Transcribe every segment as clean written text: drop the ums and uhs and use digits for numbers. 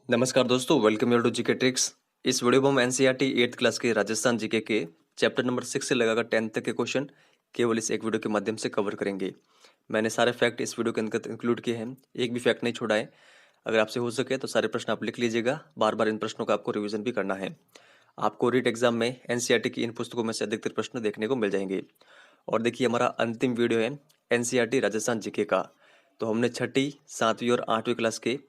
नमस्कार दोस्तों, welcome your to GK tricks. इस वीडियो में हम एनसीईआरटी 8th क्लास के राजस्थान जीके के चैप्टर नंबर 6 से लगाकर 10th तक के क्वेश्चन केवल इस एक वीडियो के माध्यम से कवर करेंगे। मैंने सारे फैक्ट इस वीडियो के अंदर इंक्लूड किए हैं, एक भी फैक्ट नहीं छोड़ा है। अगर आपसे हो सके तो सारे प्रश्न आप लिख लीजिएगा, बार बार इन प्रश्नों का आपको रिविजन भी करना है। आपको रीट एग्जाम में एनसीईआरटी की इन पुस्तकों में से अधिकतर प्रश्न देखने को मिल जाएंगे। और देखिए, हमारा अंतिम वीडियो है एनसीईआरटी राजस्थान जीके का। तो हमने छठी, 7वीं और 8वीं क्लास के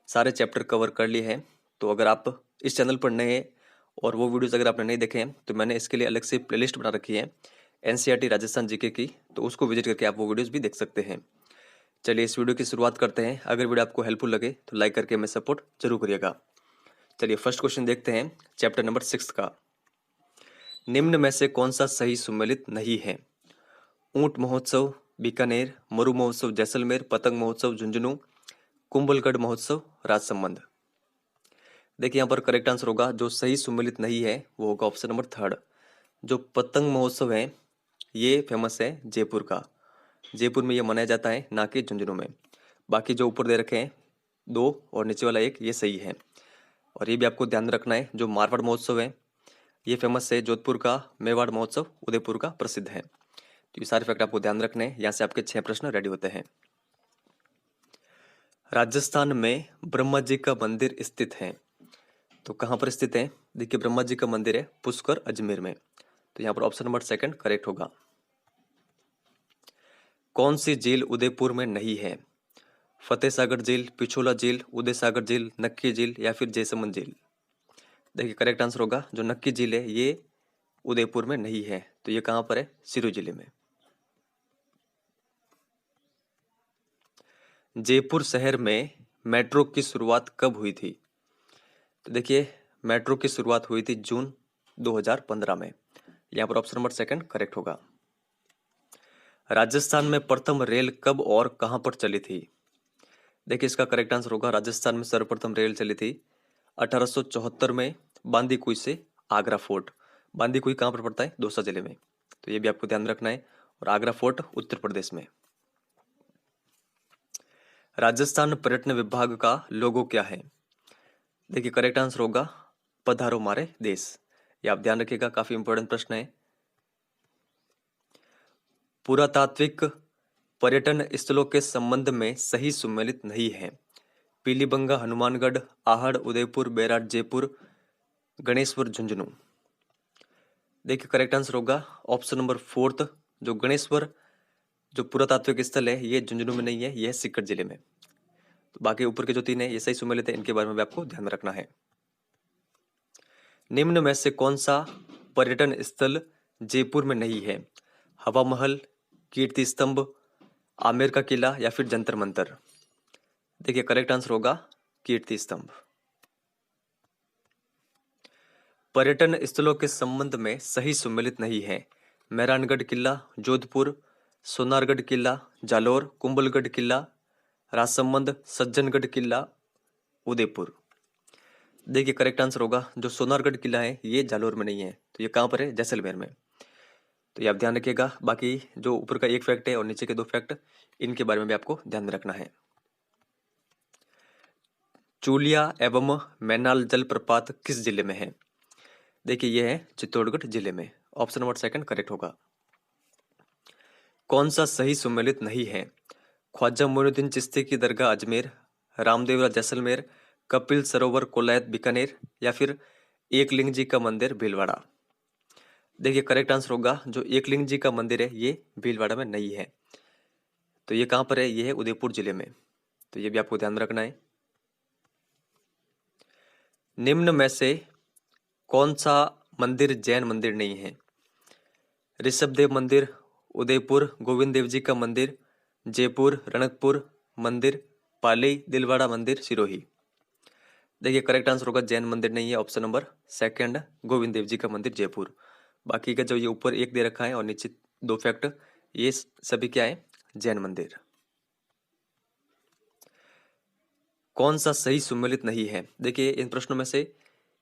सारे चैप्टर कवर कर लिए हैं। तो अगर आप इस चैनल पर नए हैं और वो वीडियोस अगर आपने नहीं देखे हैं तो मैंने इसके लिए अलग से प्लेलिस्ट बना रखी है एनसीईआरटी राजस्थान जीके की, तो उसको विजिट करके आप वो वीडियोस भी देख सकते हैं। चलिए इस वीडियो की शुरुआत करते हैं। अगर वीडियो आपको हेल्पफुल लगे तो लाइक करके हमें सपोर्ट जरूर करिएगा। चलिए फर्स्ट क्वेश्चन देखते हैं चैप्टर नंबर 6 का। निम्न में से कौन सा सही सुमेलित नहीं है? ऊंट महोत्सव बीकानेर, मरु महोत्सव जैसलमेर, पतंग महोत्सव झुंझुनू, कुंभलगढ़ महोत्सव राजसमंद। देखिए यहाँ पर करेक्ट आंसर होगा, जो सही सुमेलित नहीं है वो होगा ऑप्शन नंबर 3rd। जो पतंग महोत्सव है ये फेमस है जयपुर का। जयपुर में ये मनाया जाता है, ना कि झुंझुनू में। बाकी जो ऊपर दे रखे हैं 2 और नीचे वाला 1 ये सही है। और ये भी आपको ध्यान रखना है, जो मारवाड़ महोत्सव है ये फेमस है जोधपुर का, मेवाड़ महोत्सव उदयपुर का प्रसिद्ध है। तो ये सारे फैक्ट आपको ध्यान रखने हैं। यहाँ से आपके 6 प्रश्न रेडी होते हैं। राजस्थान में ब्रह्मा जी का मंदिर स्थित है, तो कहाँ पर स्थित है? देखिए ब्रह्मा जी का मंदिर है पुष्कर अजमेर में। तो यहाँ पर ऑप्शन नंबर 2 करेक्ट होगा। कौन सी झील उदयपुर में नहीं है? फतेह सागर झील, पिछोला झील, उदय सागर झील, नक्की झील या फिर जयसमंद झील। देखिए करेक्ट आंसर होगा, जो नक्की झील है ये उदयपुर में नहीं है। तो ये कहाँ पर है? सिरोही जिले में। जयपुर शहर में मेट्रो की शुरुआत कब हुई थी? तो देखिए मेट्रो की शुरुआत हुई थी जून 2015 में। यहाँ पर ऑप्शन नंबर 2 करेक्ट होगा। राजस्थान में प्रथम रेल कब और कहां पर चली थी? देखिए इसका करेक्ट आंसर होगा, राजस्थान में सर्वप्रथम रेल चली थी 1874 में बांदीकुई से आगरा फोर्ट। बांदीकुई कहां पर पड़ता है? दौसा जिले में। तो ये भी आपको ध्यान रखना है। और आगरा फोर्ट उत्तर प्रदेश में। राजस्थान पर्यटन विभाग का लोगो क्या है? देखिए करेक्ट आंसर होगा पधारो मारे देश। ये आप ध्यान रखिएगा, काफी इंपॉर्टेंट प्रश्न है। पुरातात्विक पर्यटन स्थलों के संबंध में सही सुमेलित नहीं है। पीलीबंगा, हनुमानगढ़, आहड़, उदयपुर, बेराट, जयपुर, गणेश्वर, झुंझुनू। देखिए करेक्ट आंसर होगा ऑप्शन नंबर 4, जो गणेश्वर जो पुरातात्विक स्थल है ये झुंझुनू में नहीं है, यह सीकर जिले में। तो बाकी ऊपर के जो 3 है ये सही सुमेलित है, इनके बारे में भी आपको ध्यान रखना है। निम्न में से कौन सा पर्यटन स्थल जयपुर में नहीं है? हवा महल, कीर्ति स्तंभ, आमेर का किला या फिर जंतर मंतर। देखिए करेक्ट आंसर होगा कीर्ति स्तंभ। पर्यटन स्थलों के संबंध में सही सुमेलित नहीं है। मेहरानगढ़ किला जोधपुर, सोनारगढ़ किला जालोर, कुंभलगढ़ किला राजसमंद, सज्जनगढ़ किला उदयपुर। देखिए करेक्ट आंसर होगा, जो सोनारगढ़ किला है ये जालोर में नहीं है, तो ये कहाँ पर है? जैसलमेर में। तो ये आप ध्यान रखिएगा। बाकी जो ऊपर का 1 फैक्ट है और नीचे के 2 फैक्ट, इनके बारे में भी आपको ध्यान रखना है। चूलिया एवं मैनाल जलप्रपात किस जिले में है? देखिए यह है चित्तौड़गढ़ जिले में। ऑप्शन नंबर 2 करेक्ट होगा। कौन सा सही सुमेलित नहीं है? ख्वाजा मोइनुद्दीन चिश्ती की दरगाह अजमेर, रामदेवरा जैसलमेर, कपिल सरोवर कोलायत बीकानेर या फिर एकलिंग जी का मंदिर भीलवाड़ा। देखिए करेक्ट आंसर होगा, जो एकलिंग जी का मंदिर है ये भीलवाड़ा में नहीं है। तो ये कहां पर है? ये है उदयपुर जिले में। तो ये भी आपको ध्यान रखना है। निम्न में से कौन सा मंदिर जैन मंदिर नहीं है? ऋषभ देव मंदिर, उदयपुर गोविंद देव जी का मंदिर, जयपुर रणकपुर मंदिर, पाली दिलवाड़ा मंदिर, सिरोही। देखिए करेक्ट आंसर होगा जैन मंदिर नहीं है, ऑप्शन नंबर 2 गोविंद देव जी का मंदिर जयपुर। बाकी का जो ये ऊपर 1 दे रखा है और नीचे 2 फैक्ट, ये सभी क्या है? जैन मंदिर। कौन सा सही सुमेलित नहीं है? देखिए इन प्रश्नों में से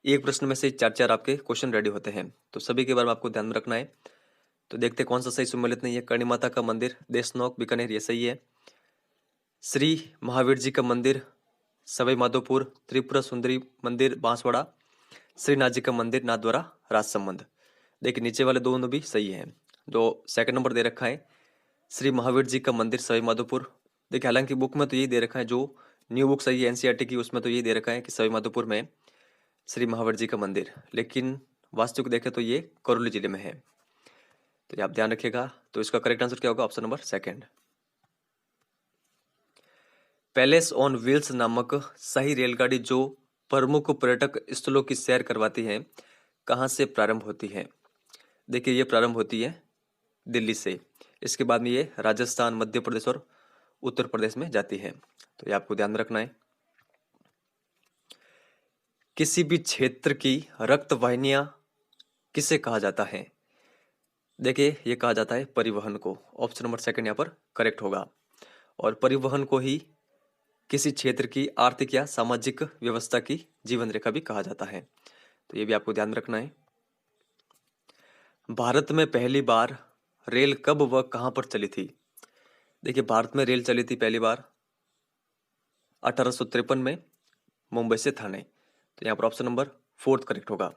एक प्रश्न में से 4 आपके क्वेश्चन रेडी होते हैं, तो सभी के बारे में आपको ध्यान रखना है। तो देखते हैं कौन सा सही सुमेलित नहीं है। कर्णी माता का मंदिर देशनोक बीकानेर ये सही है। श्री महावीर जी का मंदिर सवाई माधोपुर, त्रिपुरा सुंदरी मंदिर बांसवाड़ा, श्रीनाथ जी का मंदिर नाथद्वारा राजसमंद। देखिए नीचे वाले दोनों भी सही हैं। जो सेकंड नंबर दे रखा है श्री महावीर जी का मंदिर सवाई माधोपुर, देखिए हालांकि बुक में तो यही दे रखा है, जो न्यू बुक सही है एनसीईआरटी की उसमें तो यही दे रखा है कि सवाई माधोपुर में श्री महावीर जी का मंदिर, लेकिन वास्तविक देखें तो ये करौली जिले में है। तो ये आप ध्यान रखिएगा। तो इसका करेक्ट आंसर क्या होगा? Option number second. Palace on wheels नामक शाही रेलगाड़ी जो प्रमुख पर्यटक स्थलों की सैर करवाती है, कहाँ से प्रारंभ होती है? देखिए ये प्रारंभ होती है दिल्ली से, इसके बाद में ये राजस्थान, मध्य प्रदेश और उत्तर प्रदेश में जाती है। तो ये आपको ध्यान में रखना है। किसी भी क्षेत्र की रक्त वाहिनियां किसे कहा जाता है? देखिए ये कहा जाता है परिवहन को। ऑप्शन नंबर सेकंड यहाँ पर करेक्ट होगा। और परिवहन को ही किसी क्षेत्र की आर्थिक या सामाजिक व्यवस्था की जीवन रेखा भी कहा जाता है। तो ये भी आपको ध्यान रखना है। भारत में पहली बार रेल कब व कहां पर चली थी? देखिए भारत में रेल चली थी पहली बार 1853 में मुंबई से थाने। तो यहाँ पर ऑप्शन नंबर फोर्थ करेक्ट होगा।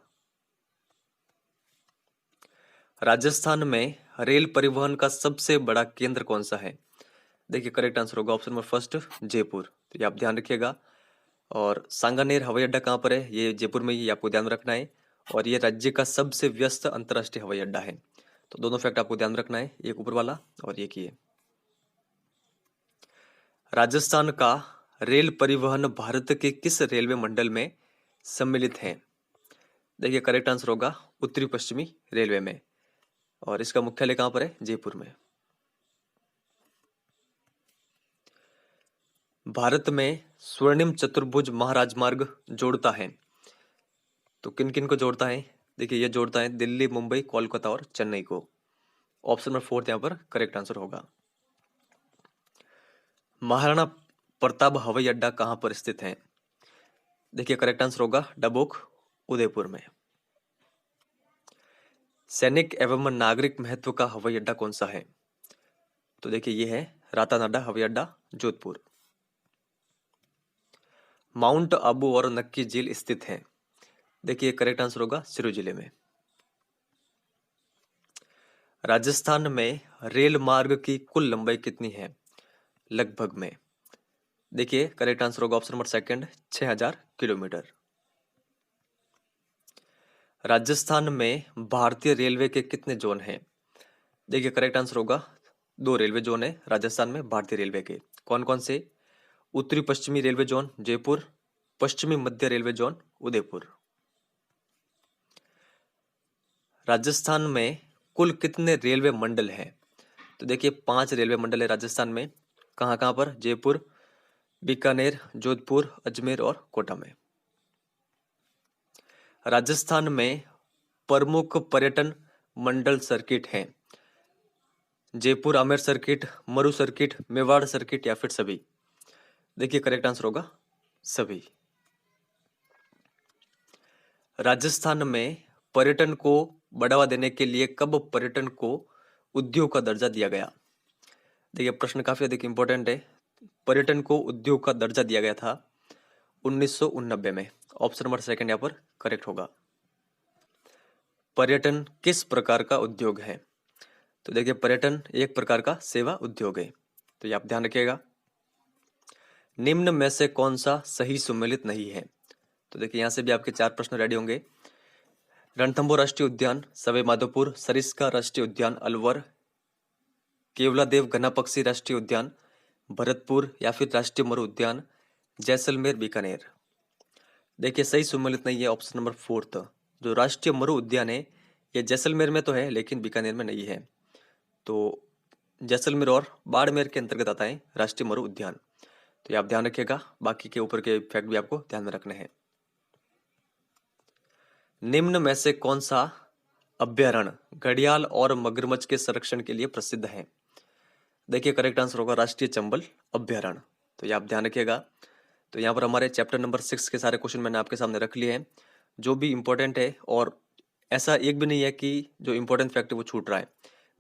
राजस्थान में रेल परिवहन का सबसे बड़ा केंद्र कौन सा है? देखिए करेक्ट आंसर होगा ऑप्शन नंबर फर्स्ट, जयपुर। तो ये आप ध्यान रखिएगा। और सांगानेर हवाई अड्डा कहाँ पर है? ये जयपुर में ही, आपको ध्यान रखना है। और ये राज्य का सबसे व्यस्त अंतर्राष्ट्रीय हवाई अड्डा है। तो दोनों फैक्ट आपको ध्यान रखना है, एक ऊपर वाला और एक ये। राजस्थान का रेल परिवहन भारत के किस रेलवे मंडल में सम्मिलित है? देखिए करेक्ट आंसर होगा उत्तरी पश्चिमी रेलवे में। और इसका मुख्यालय कहां पर है? जयपुर में। भारत में स्वर्णिम चतुर्भुज महाराजमार्ग जोड़ता है, तो किन किन को जोड़ता है? देखिए ये जोड़ता है दिल्ली, मुंबई, कोलकाता और चेन्नई को। ऑप्शन नंबर फोर्थ यहाँ पर करेक्ट आंसर होगा। महाराणा प्रताप हवाई अड्डा कहां पर स्थित है? देखिए करेक्ट आंसर होगा डबोक, उदयपुर में। सैनिक एवं नागरिक महत्व का हवाई अड्डा कौन सा है? तो देखिए ये है रातानाडा हवाई अड्डा, जोधपुर। माउंट आबू और नक्की झील स्थित है? देखिए करेक्ट आंसर होगा सिरोही जिले में। राजस्थान में रेल मार्ग की कुल लंबाई कितनी है लगभग में? देखिए करेक्ट आंसर होगा option number second, 6000 kilometre. Rajasthan में भारतीय रेलवे के कितने जोन हैं? देखिए करेक्ट आंसर होगा 2 रेलवे जोन है राजस्थान में भारतीय रेलवे के। कौन कौन से? उत्तरी पश्चिमी रेलवे जोन जयपुर, पश्चिमी मध्य रेलवे जोन उदयपुर। राजस्थान में कुल कितने रेलवे मंडल हैं? तो देखिए 5 रेलवे मंडल है राजस्थान में। कहाँ कहाँ पर? जयपुर, बीकानेर, जोधपुर, अजमेर और कोटा में। राजस्थान में प्रमुख पर्यटन मंडल सर्किट हैं? जयपुर आमेर सर्किट, मरु सर्किट, मेवाड़ सर्किट या फिर सभी? देखिए करेक्ट आंसर होगा सभी। राजस्थान में पर्यटन को बढ़ावा देने के लिए कब पर्यटन को उद्योग का दर्जा दिया गया? देखिए प्रश्न काफी अधिक इंपॉर्टेंट है। पर्यटन को उद्योग का दर्जा दिया गया था 1989 में। ऑप्शन नंबर सेकंड यहाँ पर करेक्ट होगा। पर्यटन किस प्रकार का उद्योग है? तो देखिए पर्यटन एक प्रकार का सेवा उद्योग है। तो ये आप ध्यान रखिएगा। निम्न में से कौन सा सही सुमेलित नहीं है? तो देखिए यहां से भी आपके 4 प्रश्न रेडी होंगे। रणथंभौर राष्ट्रीय उद्यान, सवाई माधोपुर, सरिस्का राष्ट्रीय उद्यान अलवर, केवलादेव घना पक्षी राष्ट्रीय उद्यान भरतपुर या फिर राष्ट्रीय मरु उद्यान जैसलमेर बीकानेर। देखिए सही सुमेलित नहीं है ऑप्शन नंबर फोर्थ। जो राष्ट्रीय मरु उद्यान है ये जैसलमेर में तो है लेकिन बीकानेर में नहीं है। तो जैसलमेर और बाड़मेर के अंतर्गत आता है राष्ट्रीय मरु उद्यान। तो ये आप ध्यान रखिएगा। बाकी के ऊपर के फैक्ट भी आपको ध्यान में रखने हैं। निम्न में से कौन सा अभ्यारण्य घड़ियाल और मगरमच्छ के संरक्षण के लिए प्रसिद्ध है? देखिए करेक्ट आंसर होगा राष्ट्रीय चंबल अभ्यारण्य। तो ये आप ध्यान रखिएगा। तो यहाँ पर हमारे चैप्टर नंबर 6 के सारे क्वेश्चन मैंने आपके सामने रख लिए हैं जो भी इंपॉर्टेंट है। और ऐसा एक भी नहीं है कि जो इंपॉर्टेंट फैक्ट है वो छूट रहा है।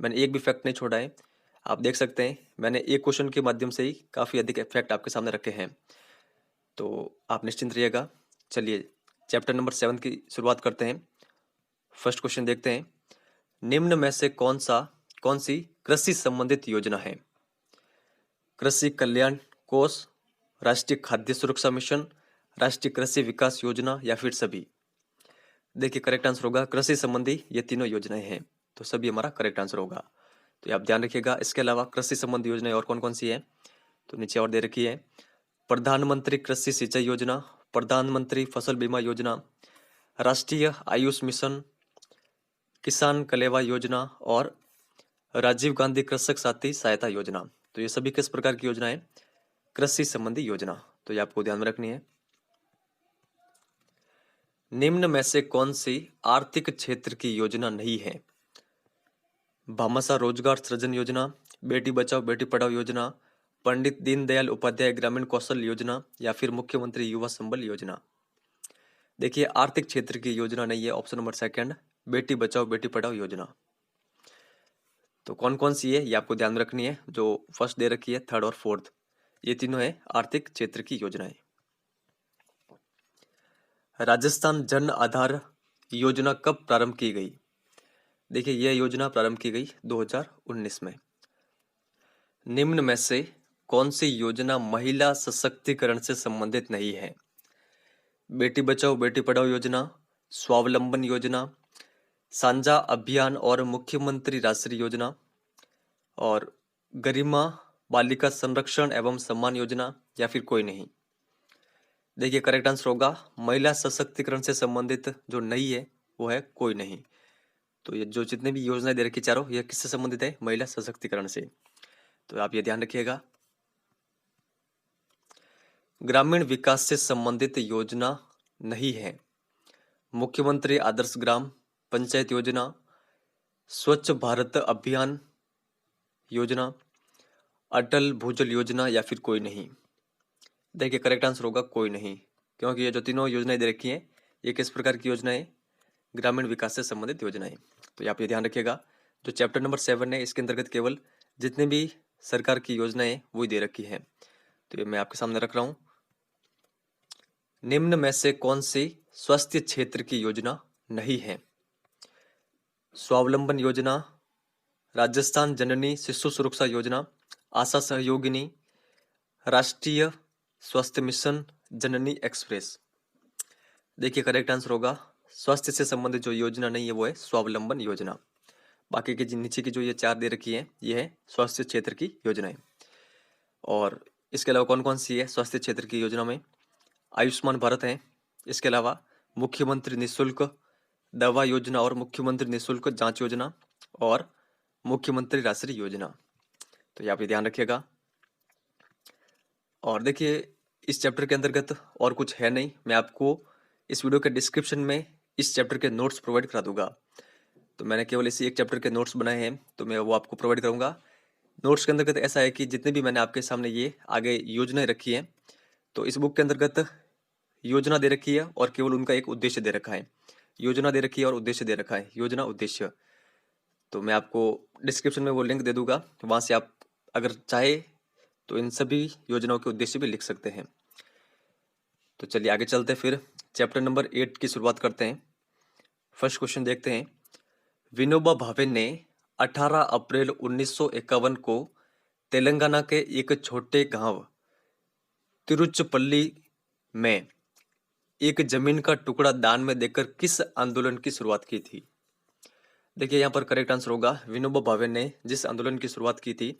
मैंने एक भी फैक्ट नहीं छोड़ा है। आप देख सकते हैं मैंने एक क्वेश्चन के माध्यम से ही काफ़ी अधिक फैक्ट आपके सामने रखे हैं। तो आप निश्चिंत रहिएगा। चलिए चैप्टर नंबर 7 की शुरुआत करते हैं। फर्स्ट क्वेश्चन देखते हैं, निम्न में से कौन सी कृषि संबंधित योजना है? कृषि कल्याण कोष, राष्ट्रीय खाद्य सुरक्षा मिशन, राष्ट्रीय कृषि विकास योजना या फिर सभी? देखिए करेक्ट आंसर होगा कृषि संबंधी ये तीनों योजनाएं हैं, तो सभी हमारा करेक्ट आंसर होगा। तो ये आप ध्यान रखिएगा। इसके अलावा कृषि संबंधी योजनाएं और कौन कौन सी है, तो नीचे और दे रखी है, प्रधानमंत्री कृषि सिंचाई योजना, प्रधानमंत्री फसल बीमा योजना, राष्ट्रीय आयुष मिशन, किसान कलेवा योजना और राजीव गांधी कृषक साथी सहायता योजना। तो ये सभी किस प्रकार की योजना है? कृषि संबंधी योजना। तो ये आपको ध्यान में रखनी है। निम्न में से कौन सी आर्थिक क्षेत्र की योजना नहीं है? भामाशाह रोजगार सृजन योजना, बेटी बचाओ बेटी पढ़ाओ योजना, पंडित दीनदयाल उपाध्याय ग्रामीण कौशल योजना या फिर मुख्यमंत्री युवा संबल योजना? देखिए आर्थिक क्षेत्र की योजना नहीं है, option number second, Beti Bachao Beti Padhao योजना। तो कौन कौन सी है ये आपको ध्यान में रखनी है। जो फर्स्ट दे रखी है, थर्ड और फोर्थ, ये तीनों है आर्थिक क्षेत्र की योजनाएं। राजस्थान जन आधार योजना कब प्रारंभ की गई? देखिए यह योजना प्रारंभ की गई 2019 में। निम्न में से कौन सी योजना महिला सशक्तिकरण से संबंधित नहीं है? बेटी बचाओ बेटी पढ़ाओ योजना, स्वावलंबन योजना, सांझा अभियान और मुख्यमंत्री राष्ट्रीय योजना और गरिमा बालिका संरक्षण एवं सम्मान योजना या फिर कोई नहीं? देखिए करेक्ट आंसर होगा महिला सशक्तिकरण से संबंधित जो नहीं है वो है कोई नहीं। तो ये जो जितने भी योजनाएं दे रखी चारों, ये किससे संबंधित है? महिला सशक्तिकरण से। तो आप ये ध्यान रखिएगा। ग्रामीण विकास से संबंधित योजना नहीं है, मुख्यमंत्री आदर्श ग्राम पंचायत योजना, स्वच्छ भारत अभियान योजना, अटल भूजल योजना या फिर कोई नहीं? देखिए करेक्ट आंसर होगा कोई नहीं, क्योंकि ये जो तीनों योजनाएं दे रखी हैं ये किस प्रकार की योजना है? ग्रामीण विकास से संबंधित योजनाएं। तो आप ये ध्यान रखिएगा। जो चैप्टर नंबर 7 है इसके अंतर्गत केवल जितने भी सरकार की योजनाएं वही दे रखी है। तो ये मैं आपके सामने रख रहा हूं। निम्न में से कौन सी स्वास्थ्य क्षेत्र की योजना नहीं है? स्वावलंबन योजना, राजस्थान जननी शिशु सुरक्षा योजना, आशा सहयोगिनी, राष्ट्रीय स्वास्थ्य मिशन, जननी एक्सप्रेस? देखिए करेक्ट आंसर होगा स्वास्थ्य से संबंधित जो योजना नहीं है वो है स्वावलंबन योजना। बाकी के नीचे की जो ये चार दे रखी है ये है स्वास्थ्य क्षेत्र की योजनाएं। और इसके अलावा कौन कौन सी है स्वास्थ्य क्षेत्र की योजना में? आयुष्मान भारत है, इसके अलावा मुख्यमंत्री निःशुल्क दवा योजना और मुख्यमंत्री निःशुल्क जांच योजना और मुख्यमंत्री राष्ट्रीय योजना। तो ये आप ये ध्यान रखिएगा। और देखिए इस चैप्टर के अंतर्गत और कुछ है नहीं, मैं आपको इस वीडियो के डिस्क्रिप्शन में इस चैप्टर के नोट्स प्रोवाइड करा दूंगा। तो मैंने केवल इसी एक चैप्टर के नोट्स बनाए हैं, तो मैं वो आपको प्रोवाइड करूंगा। नोट्स के अंतर्गत ऐसा है कि जितने भी मैंने आपके सामने ये आगे योजनाएं रखी हैं, तो इस बुक के अंतर्गत योजना दे रखी है और केवल उनका एक उद्देश्य दे रखा है। योजना दे रखी है और उद्देश्य दे रखा है, योजना उद्देश्य। तो मैं आपको डिस्क्रिप्शन में वो लिंक दे दूंगा, वहां से आप अगर चाहे तो इन सभी योजनाओं के उद्देश्य भी लिख सकते हैं। तो चलिए आगे चलते हैं, फिर चैप्टर नंबर 8 की शुरुआत करते हैं। फर्स्ट क्वेश्चन देखते हैं, विनोबा भावे ने 18 अप्रैल 1951 को तेलंगाना के एक छोटे गांव तिरुचिपल्ली में एक जमीन का टुकड़ा दान में देकर किस आंदोलन की शुरुआत की थी? देखिए यहाँ पर करेक्ट आंसर होगा विनोबा भावे ने जिस आंदोलन की शुरुआत की थी,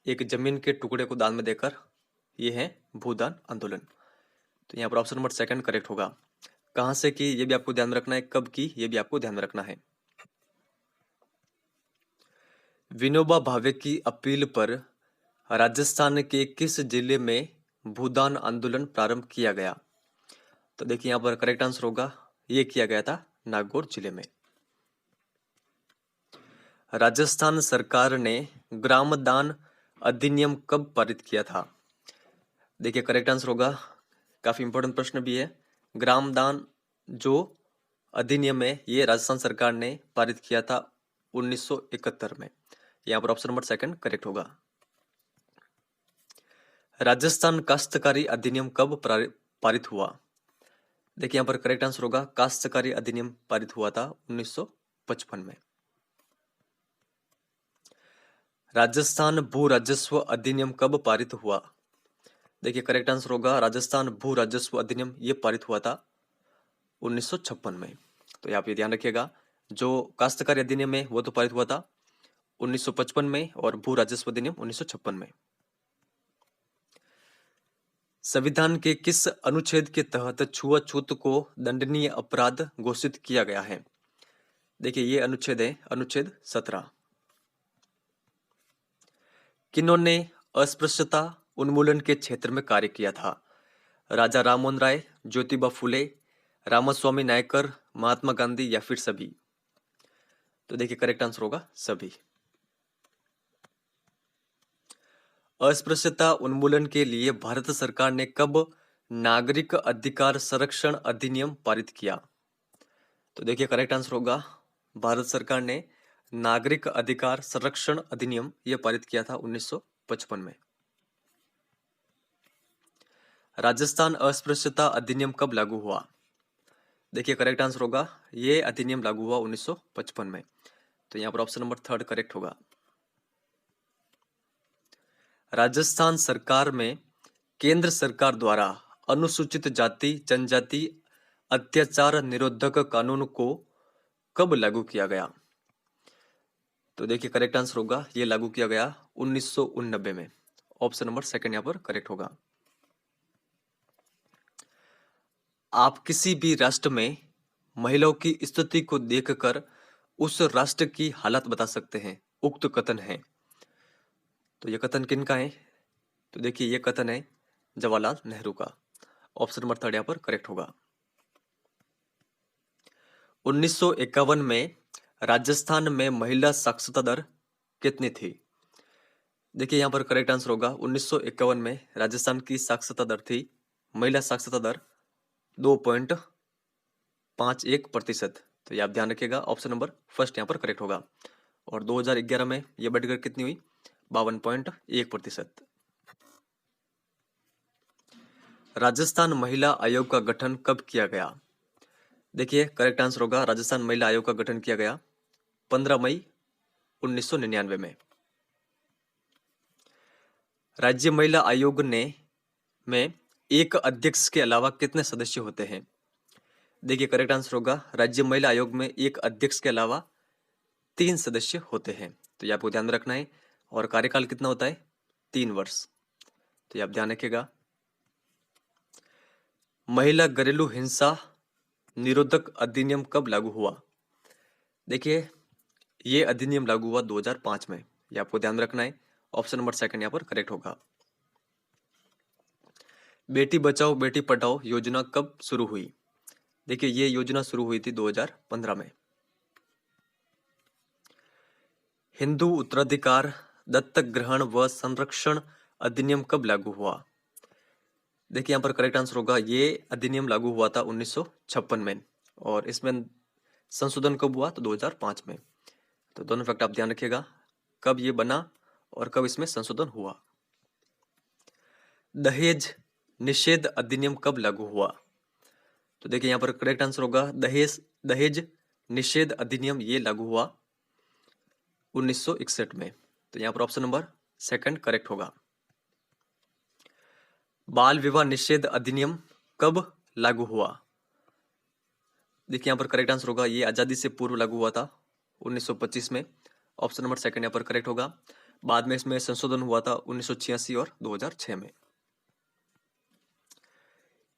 एक जमीन के टुकड़े को दान में देकर, ये है भूदान आंदोलन। तो यहाँ पर ऑप्शन नंबर सेकंड करेक्ट होगा। कहां से की ये भी आपको ध्यान में रखना है, कब की ये भी आपको ध्यान में रखना है। विनोबा भावे की अपील पर राजस्थान के किस जिले में भूदान आंदोलन प्रारंभ किया गया? तो देखिए यहाँ पर करेक्ट आंसर होगा ये किया गया था नागौर जिले में। राजस्थान सरकार ने ग्राम दान अधिनियम कब पारित किया था? देखिए करेक्ट आंसर होगा, काफी इंपॉर्टेंट प्रश्न भी है, ग्राम दान जो अधिनियम है ये राजस्थान सरकार ने पारित किया था 1971 में। यहाँ पर ऑप्शन नंबर सेकंड करेक्ट होगा। राजस्थान काश्तकारी अधिनियम कब पारित हुआ? देखिए यहाँ पर करेक्ट आंसर होगा काश्तकारी अधिनियम पारित हुआ था 1955 में। राजस्थान भू राजस्व अधिनियम कब पारित हुआ? देखिए करेक्ट आंसर होगा राजस्थान भू राजस्व अधिनियम ये पारित हुआ था 1956 में। तो यहाँ पे ध्यान रखिएगा, जो काश्तकारी अधिनियम है वो तो पारित हुआ था 1955 में और भू राजस्व अधिनियम 1956 में। संविधान के किस अनुच्छेद के तहत छुआछूत को दंडनीय अपराध घोषित किया गया है? देखिए ये अनुच्छेद है अनुच्छेद 17। किन्होंने अस्पृश्यता उन्मूलन के क्षेत्र में कार्य किया था? राजा राममोहन राय, ज्योतिबा फुले, रामास्वामी नायकर, महात्मा गांधी या फिर सभी? तो देखिए करेक्ट आंसर होगा सभी। अस्पृश्यता उन्मूलन के लिए भारत सरकार ने कब नागरिक अधिकार संरक्षण अधिनियम पारित किया? तो देखिए करेक्ट आंसर होगा भारत सरकार ने नागरिक अधिकार संरक्षण अधिनियम यह पारित किया था 1955 में। राजस्थान अस्पृश्यता अधिनियम कब लागू हुआ? देखिए करेक्ट आंसर होगा ये अधिनियम लागू हुआ 1955 में। तो यहाँ पर ऑप्शन नंबर 3 करेक्ट होगा। राजस्थान सरकार में केंद्र सरकार द्वारा अनुसूचित जाति जनजाति अत्याचार निरोधक कानून को कब लागू किया गया? तो देखिए करेक्ट आंसर होगा ये लागू किया गया 1989 में। ऑप्शन नंबर 2 यहाँ पर करेक्ट होगा। आप किसी भी राष्ट्र में महिलाओं की स्थिति को देखकर उस राष्ट्र की हालत बता सकते हैं, उक्त कथन है। तो ये कथन किनका है? तो देखिए ये कथन है जवाहरलाल नेहरू का। ऑप्शन नंबर 3 यहाँ पर करेक्ट होगा। 1951 में राजस्थान में महिला साक्षरता दर कितनी थी? देखिए यहाँ पर करेक्ट आंसर होगा 1951 में राजस्थान की साक्षरता दर थी, महिला साक्षरता दर 2.51%। तो ये आप ध्यान रखिएगा, ऑप्शन नंबर 1 यहाँ पर करेक्ट होगा। और 2011 में ये बढ़कर कितनी हुई? 52.1%। राजस्थान महिला आयोग का गठन कब किया गया? देखिए करेक्ट आंसर होगा राजस्थान महिला आयोग का गठन किया गया 15 मई 1999 में। राज्य महिला आयोग में एक अध्यक्ष के अलावा कितने सदस्य होते हैं? देखिए करेक्ट आंसर होगा राज्य महिला आयोग में एक अध्यक्ष के अलावा 3 सदस्य होते हैं। तो ये आपको ध्यान रखना है। और कार्यकाल कितना होता है? 3 वर्ष। तो ये आप ध्यान रखिएगा। महिला घरेलू हिंसा निरोधक अधिनियम कब लागू हुआ? देखिए ये अधिनियम लागू हुआ 2005 में। ये आपको ध्यान रखना है। ऑप्शन नंबर 2 यहाँ पर करेक्ट होगा। बेटी बचाओ बेटी पढ़ाओ योजना कब शुरू हुई? देखिए ये योजना शुरू हुई थी 2015 में। हिंदू उत्तराधिकार दत्तक ग्रहण व संरक्षण अधिनियम कब लागू हुआ? देखिए यहाँ पर करेक्ट आंसर होगा ये अधिनियम लागू हुआ था 1956 में। और इसमें संशोधन कब हुआ? तो 2005 में। तो दोनों फैक्ट आप ध्यान रखिएगा, कब ये बना और कब इसमें संशोधन हुआ। दहेज निषेध अधिनियम कब लागू हुआ? तो देखिए यहाँ पर करेक्ट आंसर होगा दहेज निषेध अधिनियम ये लागू हुआ 1961 में। तो यहाँ पर ऑप्शन नंबर 2 करेक्ट होगा। बाल विवाह निषेध अधिनियम कब लागू हुआ? देखिए यहाँ पर करेक्ट आंसर होगा ये आजादी से पूर्व लागू हुआ था 1925 में। ऑप्शन नंबर 2 यहाँ पर करेक्ट होगा। बाद में इसमें संशोधन हुआ था 1986 और 2006 में।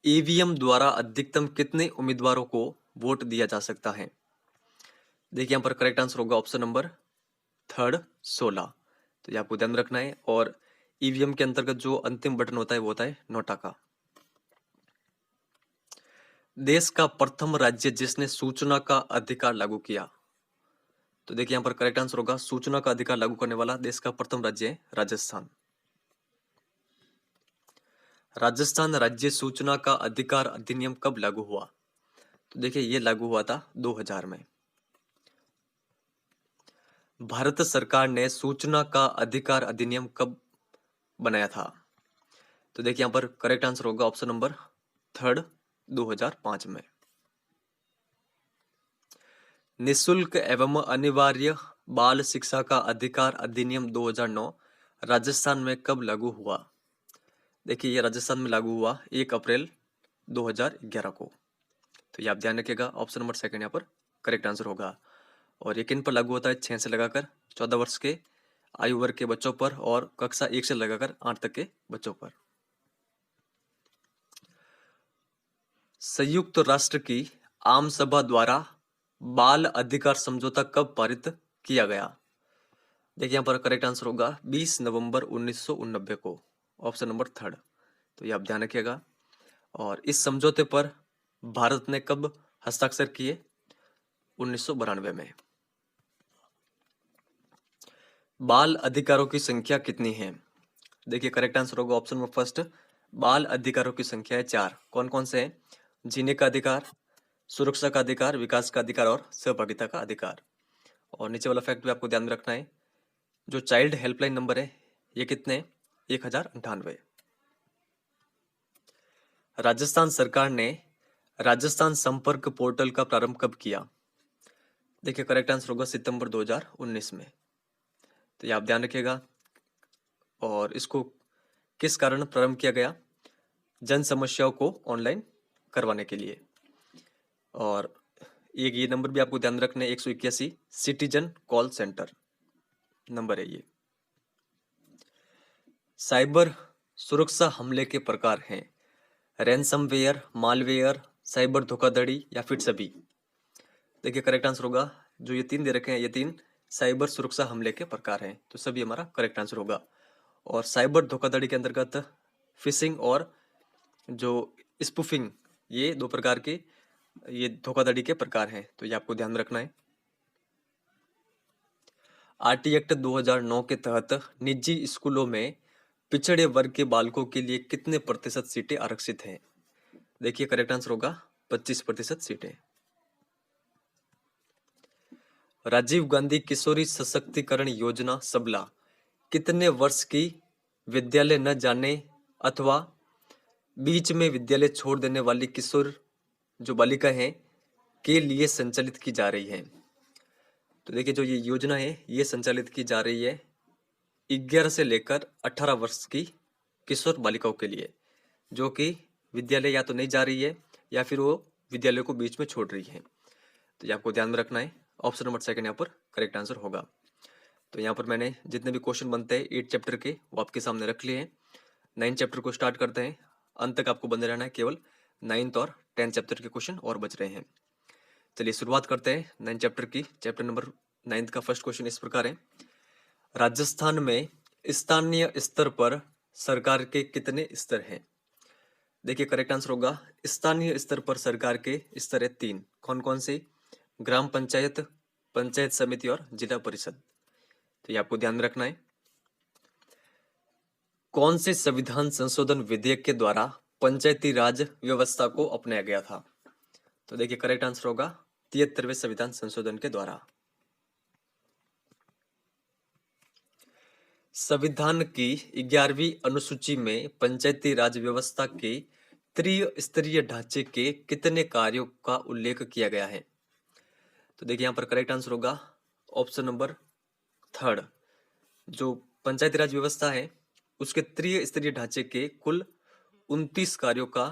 ईवीएम द्वारा अधिकतम कितने उम्मीदवारों को वोट दिया जा सकता है? देखिए यहाँ पर करेक्ट आंसर होगा ऑप्शन नंबर 3 16। तो ये आपको ध्यान रखना है। और ईवीएम के अंतर्गत जो अंतिम बटन होता है वो होता है नोटा का। देश का प्रथम राज्य जिसने सूचना का अधिकार लागू किया? तो देखिए यहाँ पर करेक्ट आंसर होगा सूचना का अधिकार लागू करने वाला देश का प्रथम राज्य है राजस्थान। राजस्थान राज्य सूचना का अधिकार अधिनियम कब लागू हुआ? तो देखिए ये लागू हुआ था 2000 में। भारत सरकार ने सूचना का अधिकार अधिनियम कब बनाया था? तो देखिए यहाँ पर करेक्ट आंसर होगा ऑप्शन नंबर 3 2005 में। निशुल्क एवं अनिवार्य बाल शिक्षा का अधिकार अधिनियम 2009 राजस्थान में कब लागू हुआ? देखिए ये राजस्थान में लागू हुआ 1 अप्रैल 2011 को। तो ये आप ध्यान रखिएगा, ऑप्शन नंबर सेकंड यहाँ पर करेक्ट आंसर होगा। और ये किन पर लागू होता है? 6 से लगाकर 14 वर्ष के आयु वर्ग के बच्चों पर और कक्षा 1 से लगाकर 8 तक के बच्चों पर। संयुक्त राष्ट्र की आम सभा द्वारा बाल अधिकार समझौता कब पारित किया गया? देखिए यहाँ पर करेक्ट आंसर होगा 20 नवंबर 1989 को, ऑप्शन नंबर थर्ड। तो ये आप ध्यान रखिएगा। और इस समझौते पर भारत ने कब हस्ताक्षर किए? 1992 में। बाल अधिकारों की संख्या कितनी है? देखिए करेक्ट आंसर होगा ऑप्शन नंबर फर्स्ट, बाल अधिकारों की संख्या है 4। कौन कौन से हैं? जीने का अधिकार, सुरक्षा का अधिकार, विकास का अधिकार और सहभागिता का अधिकार। और नीचे वाला फैक्ट भी आपको ध्यान में रखना है, जो चाइल्ड हेल्पलाइन नंबर है ये कितने? 1098। राजस्थान सरकार ने राजस्थान संपर्क पोर्टल का प्रारंभ कब किया? देखिए करेक्ट आंसर होगा सितंबर 2019 में। तो ये आप ध्यान रखिएगा। और इसको किस कारण प्रारंभ किया गया? जन समस्याओं को ऑनलाइन करवाने के लिए। और एक ये नंबर भी आपको ध्यान रखना है, 181 सिटीजन कॉल सेंटर नंबर है ये। साइबर सुरक्षा हमले के प्रकार हैं रैनसमवेयर, मालवेयर, साइबर धोखाधड़ी या फिर सभी। देखिए करेक्ट आंसर होगा, जो ये 3 दे रखे हैं ये 3 साइबर सुरक्षा हमले के प्रकार हैं, तो सभी हमारा करेक्ट आंसर होगा। और साइबर धोखाधड़ी के अंतर्गत फिशिंग और जो स्पूफिंग, ये 2 प्रकार के ये धोखाधड़ी के प्रकार हैं, तो ये आपको ध्यान रखना है। आरटी एक्ट 2009 के तहत निजी स्कूलों में पिछड़े वर्ग के बालकों के लिए कितने प्रतिशत सीटें आरक्षित हैं? देखिए करेक्ट आंसर होगा 25% सीटें। राजीव गांधी किशोरी सशक्तिकरण योजना सबला कितने वर्ष की विद्यालय न जाने अथवा बीच में विद्यालय छोड़ देने वाली किशोर जो बालिका हैं के लिए संचालित की जा रही है? तो देखिए जो ये योजना है ये संचालित की जा रही है 11 से लेकर 18 वर्ष की किशोर बालिकाओं के लिए, जो कि विद्यालय या तो नहीं जा रही है या फिर वो विद्यालय को बीच में छोड़ रही है। तो ये आपको ध्यान में रखना है, ऑप्शन नंबर सेकंड यहाँ पर करेक्ट आंसर होगा। तो यहाँ पर मैंने जितने भी क्वेश्चन बनते हैं 8 चैप्टर के वो आपके सामने रख लिए हैं। 9 चैप्टर को स्टार्ट करते हैं, अंत तक आपको बंदे रहना है, केवल 9th और 10th चैप्टर के क्वेश्चन और बच रहे हैं। चलिए शुरुआत करते हैं 9 चैप्टर की। चैप्टर नंबर 9 का फर्स्ट क्वेश्चन इस प्रकार है, राजस्थान में स्थानीय स्तर पर सरकार के कितने स्तर हैं? देखिए करेक्ट आंसर होगा स्थानीय स्तर पर सरकार के स्तर है 3। कौन कौन से? ग्राम पंचायत, पंचायत समिति और जिला परिषद। तो ये आपको ध्यान में रखना है। कौन से संविधान संशोधन विधेयक के द्वारा पंचायती राज व्यवस्था को अपनाया गया था? तो देखिए करेक्ट आंसर होगा 73वें संविधान संशोधन के द्वारा। संविधान की 11वीं अनुसूची में पंचायती राज व्यवस्था के त्रिस्तरीय ढांचे के कितने कार्यों का उल्लेख किया गया है? तो देखिए यहाँ पर करेक्ट आंसर होगा ऑप्शन नंबर थर्ड, जो पंचायती राज व्यवस्था है उसके त्रिस्तरीय ढांचे के कुल 29 कार्यों का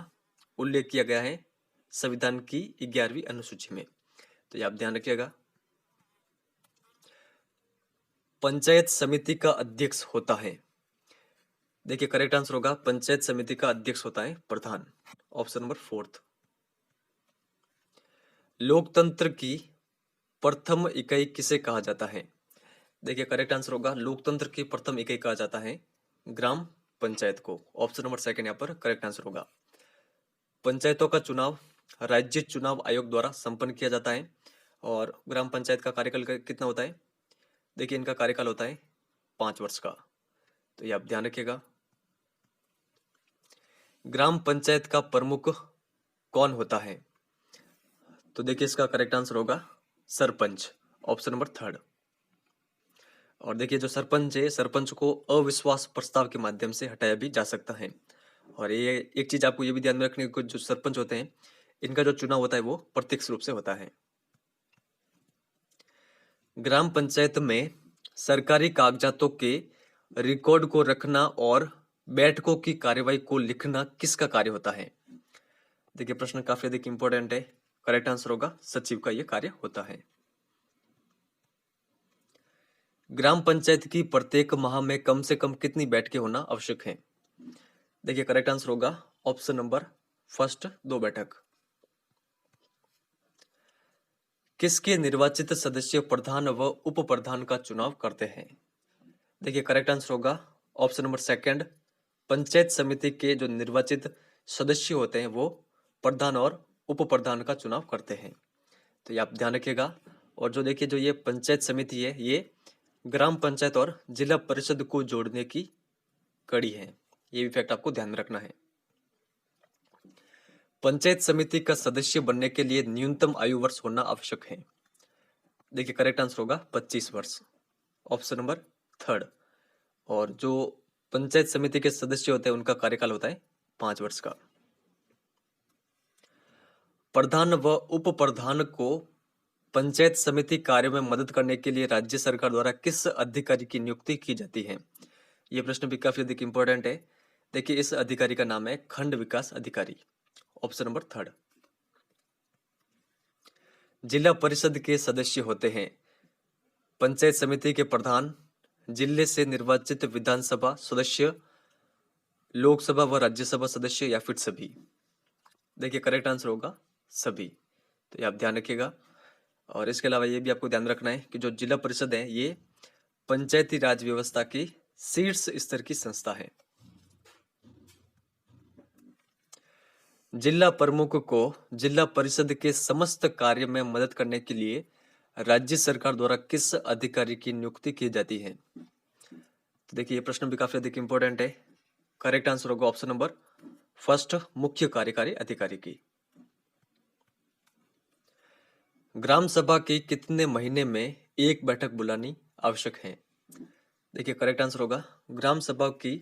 उल्लेख किया गया है संविधान की 11वीं अनुसूची में। तो ये आप ध्यान रखिएगा। पंचायत समिति का अध्यक्ष होता है, देखिए करेक्ट आंसर होगा पंचायत समिति का अध्यक्ष होता है प्रधान, ऑप्शन नंबर फोर्थ। लोकतंत्र की प्रथम इकाई किसे कहा जाता है? देखिए करेक्ट आंसर होगा लोकतंत्र की प्रथम इकाई कहा जाता है ग्राम पंचायत को, ऑप्शन नंबर सेकंड यहाँ पर करेक्ट आंसर होगा। पंचायतों का चुनाव राज्य चुनाव आयोग द्वारा संपन्न किया जाता है। और ग्राम पंचायत का कार्यकाल कितना होता है? देखिए इनका कार्यकाल होता है 5 वर्ष का, तो ये आप ध्यान रखिएगा। ग्राम पंचायत का प्रमुख कौन होता है? तो देखिए इसका करेक्ट आंसर होगा सरपंच, ऑप्शन नंबर थर्ड। और देखिए जो सरपंच है, सरपंच को अविश्वास प्रस्ताव के माध्यम से हटाया भी जा सकता है। और ये एक चीज आपको ये भी ध्यान में रखनी है कि जो सरपंच होते हैं इनका जो चुनाव होता है वो प्रत्यक्ष रूप से होता है। ग्राम पंचायत में सरकारी कागजातों के रिकॉर्ड को रखना और बैठकों की कार्यवाही को लिखना किसका कार्य होता है? देखिए प्रश्न काफी अधिक इंपॉर्टेंट है। करेक्ट आंसर होगा सचिव का यह कार्य होता है। ग्राम पंचायत की प्रत्येक माह में कम से कम कितनी बैठकें होना आवश्यक है? देखिए करेक्ट आंसर होगा ऑप्शन नंबर फर्स्ट, 2 बैठक। किसके निर्वाचित सदस्य प्रधान व उप प्रधान का चुनाव करते हैं? देखिए करेक्ट आंसर होगा ऑप्शन नंबर सेकंड, पंचायत समिति के जो निर्वाचित सदस्य होते हैं वो प्रधान और उप प्रधान का चुनाव करते हैं। तो ये आप ध्यान रखिएगा। और जो देखिए जो ये पंचायत समिति है ये ग्राम पंचायत और जिला परिषद को जोड़ने की कड़ी है। ये भी फैक्ट आपको ध्यान में रखना है। पंचायत समिति का सदस्य बनने के लिए न्यूनतम आयु वर्ष होना आवश्यक है। देखिए करेक्ट आंसर होगा 25 वर्ष, ऑप्शन नंबर थर्ड। और जो पंचायत समिति के सदस्य होते हैं उनका कार्यकाल होता है 5 वर्ष का। प्रधान व उप प्रधान को पंचायत समिति कार्य में मदद करने के लिए राज्य सरकार द्वारा किस अधिकारी की नियुक्ति की जाती है? यह प्रश्न भी काफी अधिक इंपॉर्टेंट है। देखिए इस अधिकारी का नाम है खंड विकास अधिकारी, ऑप्शन नंबर थर्ड। जिला परिषद के सदस्य होते हैं पंचायत समिति के प्रधान, जिले से निर्वाचित विधानसभा सदस्य, लोकसभा व राज्यसभा सदस्य या फिर सभी। देखिए करेक्ट आंसर होगा सभी। तो ये आप ध्यान रखिएगा। और इसके अलावा ये भी आपको ध्यान रखना है कि जो जिला परिषद है ये पंचायती राज व्यवस्था की शीर्ष स्तर की संस्था है। जिला प्रमुख को जिला परिषद के समस्त कार्य में मदद करने के लिए राज्य सरकार द्वारा किस अधिकारी की नियुक्ति की जाती है? तो देखिए ये प्रश्न भी काफी अधिक इंपॉर्टेंट है। करेक्ट आंसर होगा ऑप्शन नंबर फर्स्ट, मुख्य कार्यकारी अधिकारी की। ग्राम सभा की कितने महीने में एक बैठक बुलानी आवश्यक है? देखिए करेक्ट आंसर होगा ग्राम सभा की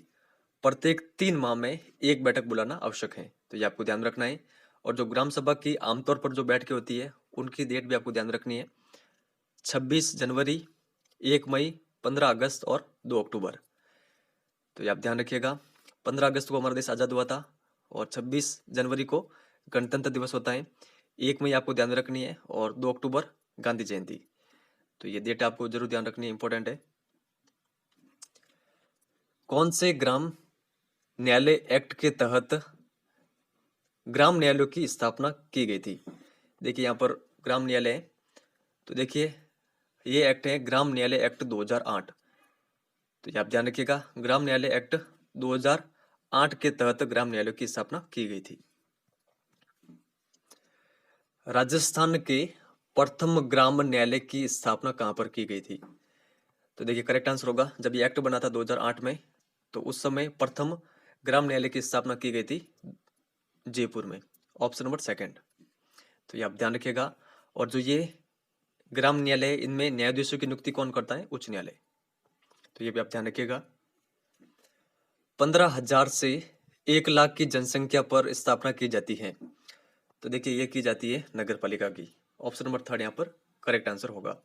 प्रत्येक 3 माह में एक बैठक बुलाना आवश्यक है। तो ये आपको ध्यान रखना है। और जो ग्राम सभा की आमतौर पर जो बैठकें होती है उनकी डेट भी आपको ध्यान रखनी है। 26 जनवरी, 1 मई, 15 अगस्त और 2 अक्टूबर। तो ये आप ध्यान रखिएगा। 15 अगस्त को हमारा देश आजाद हुआ था और 26 जनवरी को गणतंत्र दिवस होता है। 1 मई आपको ध्यान रखनी है और 2 अक्टूबर गांधी जयंती। तो ये डेट आपको जरूर ध्यान रखनी है, इंपॉर्टेंट है। कौन से ग्राम न्यायालय एक्ट के तहत ग्राम न्यायालयों की स्थापना की गई थी? देखिए यहाँ पर ग्राम न्यायालय है। तो देखिए ये एक्ट है ग्राम न्यायालय एक्ट 2008। तो ये आप ध्यान रखिएगा, ग्राम न्यायालय एक्ट 2008 के तहत ग्राम न्यायालयों की स्थापना की गई थी। राजस्थान के प्रथम ग्राम न्यायालय की स्थापना कहां पर की गई थी? तो देखिए करेक्ट आंसर होगा जब ये एक्ट बना था 2008 में, तो उस समय प्रथम ग्राम न्यायालय की स्थापना की गई थी जयपुर में, ऑप्शन नंबर सेकंड। तो ये आप ध्यान रखिएगा। और जो ये ग्राम न्यायालय इनमें न्यायाधीशों की नियुक्ति कौन करता है? उच्च न्यायालय। तो ये भी आप ध्यान रखिएगा। 15,000 से 1 लाख की जनसंख्या पर स्थापना की जाती है। तो देखिए ये की जाती है नगर पालिका की, ऑप्शन नंबर थर्ड यहाँ पर करेक्ट आंसर होगा।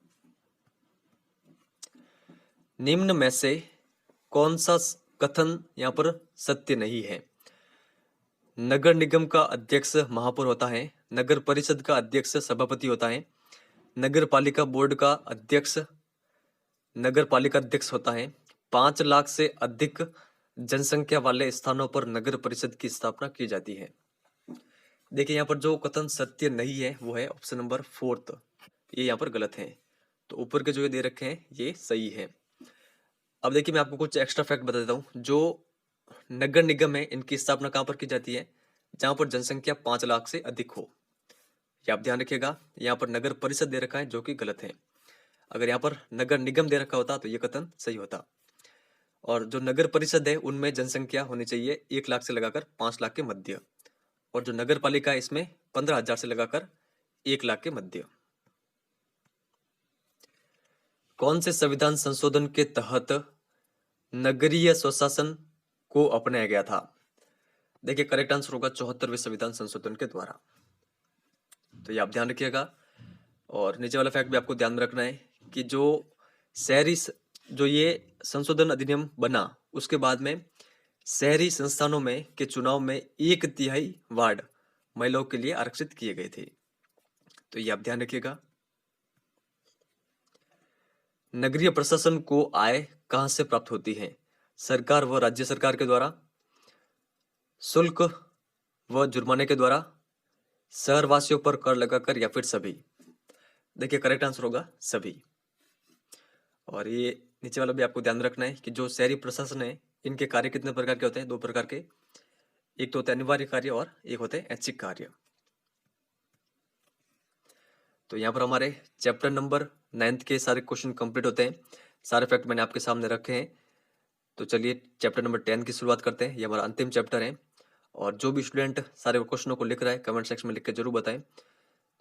निम्न में से कौन सा कथन यहाँ पर सत्य नहीं है? नगर निगम का अध्यक्ष महापौर होता है, नगर परिषद का अध्यक्ष सभापति होता है, नगर पालिका बोर्ड का अध्यक्ष नगर पालिका अध्यक्ष होता है, 5 लाख से अधिक जनसंख्या वाले स्थानों पर नगर परिषद की स्थापना की जाती है। देखिए यहाँ पर जो कथन सत्य नहीं है वो है ऑप्शन नंबर फोर्थ, ये यहाँ पर गलत है। तो ऊपर के जो ये दे रखे हैं ये सही है। अब देखिए मैं आपको कुछ एक्स्ट्रा फैक्ट बता देता हूँ। जो नगर निगम है इनकी स्थापना कहाँ पर की जाती है? जहां पर जनसंख्या 5 लाख से अधिक हो। ये आप ध्यान रखिएगा। यहाँ पर नगर परिषद दे रखा है जो कि गलत है। अगर यहाँ पर नगर निगम दे रखा होता तो ये कथन सही होता। और जो नगर परिषद है उनमें जनसंख्या होनी चाहिए 1 लाख से लगाकर 5 लाख के मध्य, और जो नगर पालिका है इसमें 15,000 से लगाकर 1 लाख के मध्य। कौन से संविधान संशोधन के तहत नगरीय स्वशासन को अपनाया गया था? देखिए करेक्ट आंसर होगा 74वें संविधान संशोधन के द्वारा। तो ये आप ध्यान रखिएगा। और नीचे वाला फैक्ट भी आपको ध्यान में रखना है कि जो शहरी जो ये संशोधन अधिनियम बना उसके बाद में शहरी संस्थानों में के चुनाव में 1/3 वार्ड महिलाओं के लिए आरक्षित किए गए थे। तो ये आप ध्यान रखिएगा। नगरीय प्रशासन को आय कहां से प्राप्त होती है? सरकार व राज्य सरकार के द्वारा, शुल्क व जुर्माने के द्वारा, शहरवासियों पर कर लगाकर, या फिर सभी। देखिए करेक्ट आंसर होगा सभी। और ये नीचे वाला भी आपको ध्यान रखना है कि जो शहरी प्रशासन है इनके कार्य कितने प्रकार के होते हैं? 2 प्रकार के। एक तो होता है अनिवार्य कार्य और एक होते हैं ऐच्छिक कार्य। तो यहाँ पर हमारे चैप्टर नंबर 9 के सारे क्वेश्चन कंप्लीट होते हैं। सारे फैक्ट मैंने आपके सामने रखे हैं। तो चलिए चैप्टर नंबर 10 की शुरुआत करते हैं। ये हमारा अंतिम चैप्टर है। और जो भी स्टूडेंट सारे क्वेश्चनों को लिख रहा है कमेंट सेक्शन में लिख के जरूर बताएं।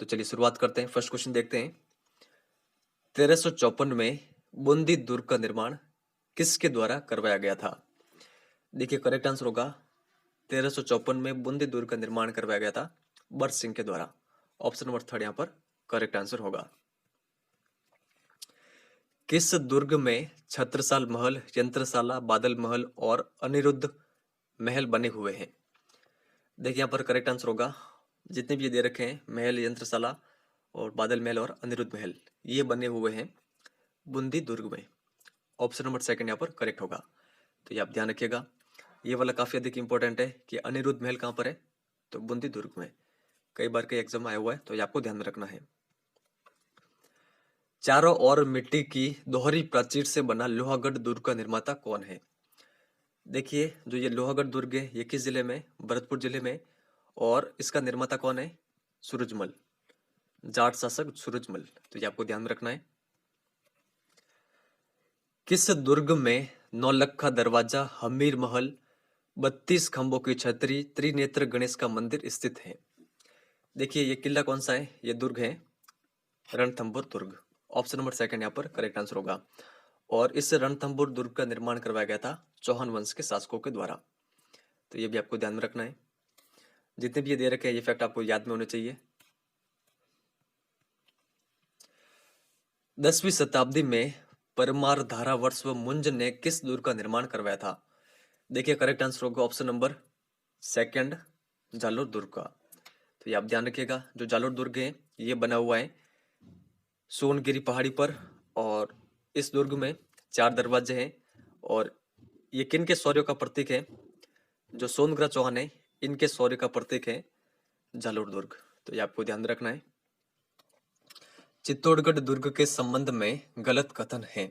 तो चलिए शुरुआत करते हैं। फर्स्ट क्वेश्चन देखते हैं। 1354 में बूंदी दुर्ग का निर्माण किसके द्वारा करवाया गया था? देखिए करेक्ट आंसर होगा 1354 में बूंदी दुर्ग का निर्माण करवाया गया था बर्ज सिंह के द्वारा। ऑप्शन नंबर 3 यहाँ पर करेक्ट आंसर होगा। किस दुर्ग में छत्रसाल महल, यंत्रशाला, बादल महल और अनिरुद्ध महल बने हुए हैं? देखिए यहाँ पर करेक्ट आंसर होगा जितने भी ये दे रखे हैं महल, यंत्रशाला और बादल महल और अनिरुद्ध महल, ये बने हुए हैं बूंदी दुर्ग में। ऑप्शन नंबर 2 यहाँ पर करेक्ट होगा। तो ये आप ध्यान रखिएगा। ये वाला काफी अधिक इंपॉर्टेंट है कि अनिरुद्ध महल कहाँ पर है? तो बूंदी दुर्ग में। कई बार कई एग्जाम आया हुआ है तो ये आपको ध्यान में रखना है। चारों ओर मिट्टी की दोहरी प्राचीर से बना लोहागढ़ दुर्ग का निर्माता कौन है? देखिए जो ये लोहागढ़ दुर्ग है ये किस जिले में? भरतपुर जिले में। और इसका निर्माता कौन है? सूरजमल, जाट शासक सूरजमल। तो ये आपको ध्यान में रखना है। किस दुर्ग में नौलखा दरवाजा, हमीर महल, 32 खंभों की छतरी, त्रिनेत्र गणेश का मंदिर स्थित है? देखिए ये किला कौन सा है? ये दुर्ग है रणथंभौर दुर्ग। ऑप्शन नंबर 2 यहाँ पर करेक्ट आंसर होगा। और इस रणथंभौर दुर्ग का निर्माण करवाया गया था चौहान वंश के शासकों के द्वारा। तो ये भी आपको ध्यान में रखना है। जितने भी ये दे रखे हैं ये फैक्ट आपको याद में होने चाहिए। 10वीं शताब्दी में परमार, धारावर्ष व मुंज ने किस दुर्ग का निर्माण करवाया था? देखिए करेक्ट आंसर होगा ऑप्शन नंबर 2 जालोर दुर्ग का। तो ये आप ध्यान रखिएगा। जो जालोर दुर्ग है ये बना हुआ है सोनगिरी पहाड़ी पर। और इस दुर्ग में 4 दरवाजे हैं। और ये किन के शौर्य का प्रतीक है? जो सोनग्रह चौहान है इनके शौर्य का प्रतीक है जालोर दुर्ग। तो ये आपको ध्यान रखना है। चित्तौड़गढ़ दुर्ग के संबंध में गलत कथन है।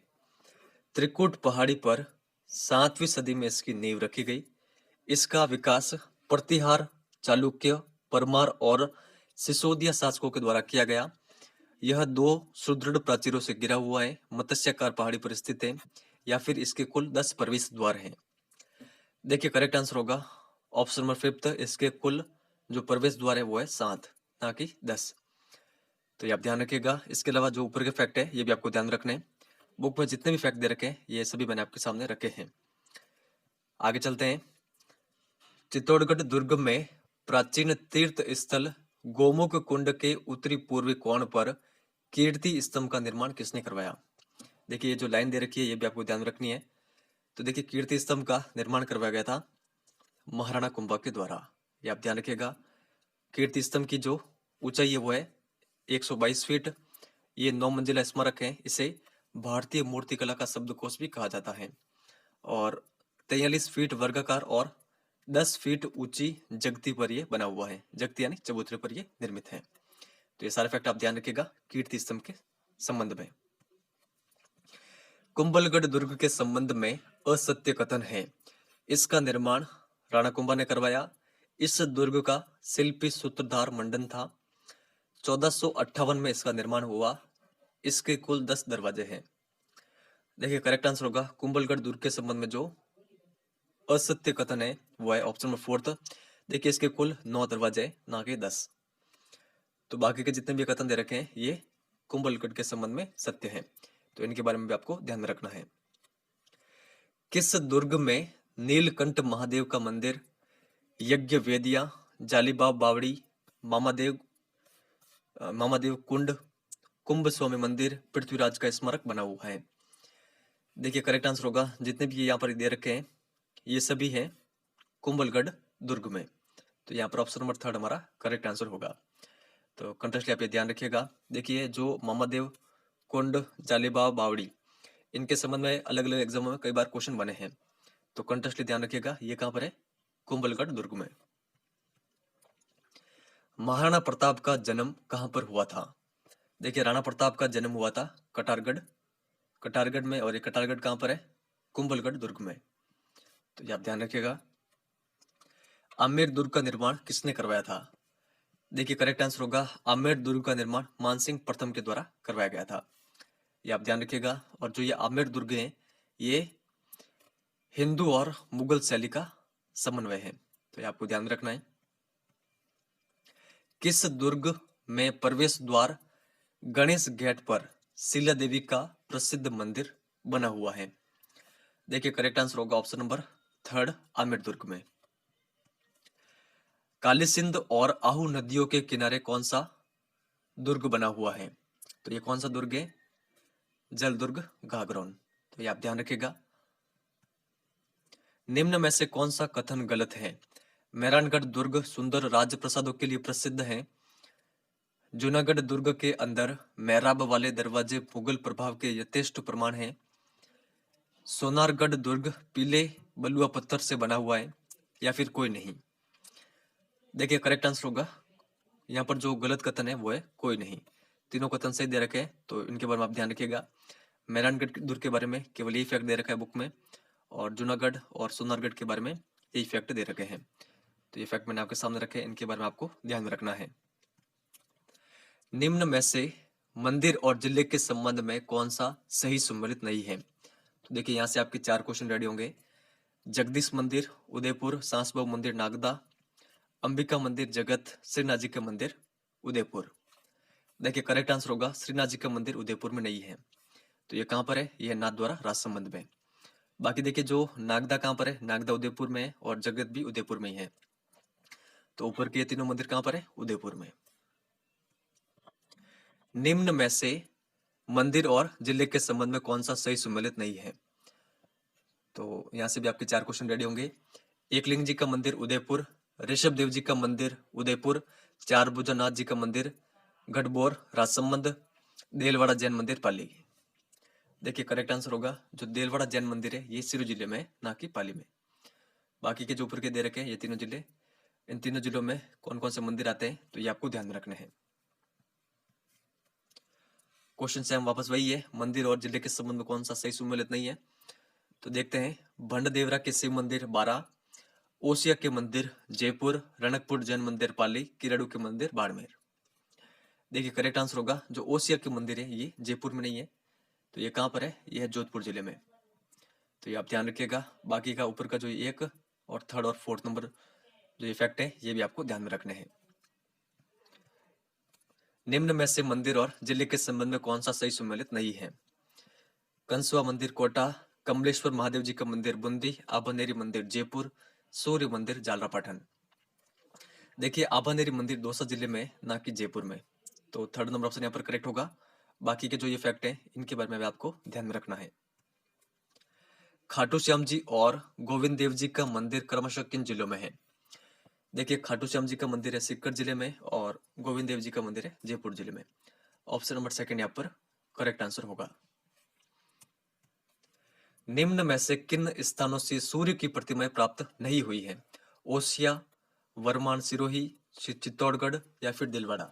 त्रिकुट पहाड़ी पर 7वीं सदी में इसकी नींव रखी गई। इसका विकास प्रतिहार, चालुक्य, परमार और सिसोदिया शासकों के द्वारा किया गया। यह 2 सुदृढ़ प्राचीरों से घिरा हुआ है, मत्स्यकार पहाड़ी पर स्थित है, या फिर इसके कुल 10 प्रवेश द्वार हैं? देखिए करेक्ट आंसर होगा ऑप्शन नंबर 5। इसके कुल जो प्रवेश द्वार है वो है 7 ना कि 10। तो ये आप ध्यान रखिएगा। इसके अलावा जो ऊपर के फैक्ट है ये भी आपको ध्यान रखने हैं। बुक में जितने भी फैक्ट दे रखे हैं ये सभी मैंने आपके सामने रखे हैं। आगे चलते हैं। चित्तौड़गढ़ दुर्ग में प्राचीन तीर्थ स्थल गोमुख कुंड के उत्तरी पूर्वी कोण पर कीर्ति स्तंभ का निर्माण किसने करवाया? देखिए ये जो लाइन दे रखी है ये भी आपको ध्यान रखनी है। तो देखिए कीर्ति स्तंभ का निर्माण करवाया गया था महाराणा कुंभा के द्वारा। ये आप ध्यान रखिएगा। कीर्ति स्तंभ की जो ऊंचाई है वो है 122 फीट। ये 9 मंजिला स्मारक है। इसे भारतीय मूर्तिकला का शब्दकोश भी कहा जाता है। और 43 फीट वर्गाकार और 10 फीट ऊंची जगती पर ये बना हुआ है। जगती यानी चबूतरे पर ये निर्मित है। तो ये सारे फैक्ट आप ध्यान रखिएगा कीर्ति स्तंभ के संबंध में। कुंभलगढ़ दुर्ग के संबंध में असत्य कथन है। इसका निर्माण राणा कुंभा ने करवाया। इस दुर्ग का शिल्पी सूत्रधार मंडन था। 1458 में इसका निर्माण हुआ। इसके कुल 10 दरवाजे हैं। देखिए करेक्ट आंसर होगा कुंभलगढ़ दुर्ग के संबंध में जो असत्य कथन है वो है ऑप्शन नंबर 4। देखिए इसके कुल 9 दरवाजे हैं ना कि 10। तो बाकी के जितने भी कथन दे रखे हैं ये कुंभलगढ़ के संबंध में सत्य है। तो इनके बारे में भी आपको ध्यान में रखना है। किस दुर्ग में नीलकंठ महादेव का मंदिर यज्ञ वेदिया, जालीबाग बावड़ी, मामादेव मामादेव कुंड, कुंभ स्वामी मंदिर, पृथ्वीराज का स्मारक बना हुआ है। देखिए करेक्ट आंसर होगा, जितने भी यहाँ पर दे रखे हैं ये सभी हैं कुंभलगढ़ दुर्ग में। तो यहाँ पर ऑप्शन नंबर थर्ड हमारा करेक्ट आंसर होगा। तो कंटेस्टली आप ये ध्यान रखिएगा। देखिए जो मामादेव कुंड, जालीबाग बावड़ी, इनके संबंध में अलग अलग एग्जामों में कई बार क्वेश्चन बने हैं। तो कंटेस्टली ध्यान रखिएगा, ये कहाँ पर है? कुंभलगढ़ दुर्ग में। महाराणा प्रताप का जन्म कहाँ पर हुआ था? देखिए राणा प्रताप का जन्म हुआ था कटारगढ़ में, और ये कटारगढ़ कहाँ पर है? कुंभलगढ़ दुर्ग में। तो ये आप ध्यान रखिएगा। आमेर दुर्ग का निर्माण किसने करवाया था? देखिए करेक्ट आंसर होगा, आमेर दुर्ग का निर्माण मानसिंह प्रथम के द्वारा करवाया गया था। ये आप ध्यान रखिएगा। और जो ये आमेर दुर्ग है ये हिंदू और मुगल शैली का समन्वय है। तो ये आपको ध्यान रखना है। किस दुर्ग में प्रवेश द्वार गणेश गेट पर शीला देवी का प्रसिद्ध मंदिर बना हुआ है? देखिए करेक्ट आंसर होगा ऑप्शन नंबर थर्ड, आमेर दुर्ग में। काली सिंध और आहू नदियों के किनारे कौन सा दुर्ग बना हुआ है? तो ये कौन सा दुर्ग है? जल दुर्ग घाघरौन। तो ये आप ध्यान रखिएगा। निम्न में से कौन सा कथन गलत है? मेहरानगढ़ दुर्ग सुंदर राजप्रसादों के लिए प्रसिद्ध है। जूनागढ़ दुर्ग के अंदर मेहराब वाले दरवाजे मुगल प्रभाव के यथेष्ट प्रमाण हैं। सोनारगढ़ दुर्ग पीले बलुआ पत्थर से बना हुआ है, या फिर कोई नहीं। देखिए करेक्ट आंसर होगा, यहाँ पर जो गलत कथन है वो है कोई नहीं। तीनों कथन सही दे रखे हैं, तो इनके बारे में आप ध्यान रखिएगा। मेहरानगढ़ दुर्ग के बारे में केवल यही फैक्ट दे रखा है बुक में, और जूनागढ़ और सोनारगढ़ के बारे में यही फैक्ट दे रखे हैं। तो ये फैक्ट मैंने आपके सामने रखे हैं, इनके बारे में आपको ध्यान में रखना है। निम्न में से मंदिर और जिले के संबंध में कौन सा सही सम्मिलित नहीं है? तो देखिए यहाँ से आपके 4 क्वेश्चन रेडी होंगे। जगदीश मंदिर उदयपुर, सांस बाबू मंदिर नागदा, अंबिका मंदिर जगत, श्रीनाथ जी का मंदिर उदयपुर। देखिए करेक्ट आंसर होगा, श्रीनाथ जी का मंदिर उदयपुर में नहीं है। तो ये कहाँ पर है? यह नाथ द्वारा राजसमंद में। बाकी देखिए जो नागदा कहाँ पर है? नागदा उदयपुर में है, और जगत भी उदयपुर में ही है। तो ऊपर के ये तीनों मंदिर कहाँ पर है? उदयपुर में। निम्न में से मंदिर और जिले के संबंध में कौन सा सही सम्मिलित नहीं है? तो यहाँ से भी आपके 4 क्वेश्चन रेडी होंगे। एकलिंग जी का मंदिर उदयपुर, ऋषभ देव जी का मंदिर उदयपुर, चार भुजानाथ जी का मंदिर गढ़बोर राजसमंद, देलवाड़ा जैन मंदिर पाली। देखिए करेक्ट आंसर होगा, जो देलवाड़ा जैन मंदिर है ये सिरू जिले में, ना कि पाली में। बाकी के जो ऊपर के दे रखे हैं ये तीनों जिले, इन तीनों जिलों में कौन कौन से मंदिर आते हैं तो ये आपको ध्यान में रखने हैं। क्वेश्चन से हम वापस वही है, मंदिर और जिले के संबंध में कौन सा सही सम्मिलित नहीं है। तो देखते हैं, भंडदेवरा के शिव मंदिर 12, ओसिया के मंदिर जयपुर, रणकपुर जैन मंदिर पाली, किराड़ू के मंदिर बाड़मेर। देखिए करेक्ट आंसर होगा, जो ओसिया के मंदिर है ये जयपुर में नहीं है, तो ये कहाँ पर है? ये है जोधपुर जिले में। तो ये आप ध्यान रखिएगा। बाकी का ऊपर का जो एक और थर्ड और फोर्थ नंबर जो इफेक्ट है ये भी आपको ध्यान में रखने हैं। निम्न में से मंदिर और जिले के संबंध में कौन सा सही सम्मिलित नहीं है? कंसुआ मंदिर कोटा, कमलेश्वर महादेव जी का मंदिर बूंदी, आभानेरी मंदिर जयपुर, सूर्य मंदिर जालरापाटन। देखिए आभानेरी मंदिर दौसा जिले में, ना कि जयपुर में। तो थर्ड नंबर ऑप्शन यहाँ पर करेक्ट होगा। बाकी के जो ये फैक्ट है इनके बारे में भी आपको ध्यान में रखना है। खाटू श्याम जी और गोविंद देव जी का मंदिर क्रमशः किन जिलों में है? देखिए खाटू श्याम जी का मंदिर है सीकर जिले में, और गोविंद देव जी का मंदिर है जयपुर जिले में। ऑप्शन नंबर सेकंड यहाँ पर करेक्ट आंसर होगा। निम्न में से किन स्थानों से सूर्य की प्रतिमाएं प्राप्त नहीं हुई है? ओसिया, वरमान सिरोही, चित्तौड़गढ़ या फिर दिलवाड़ा।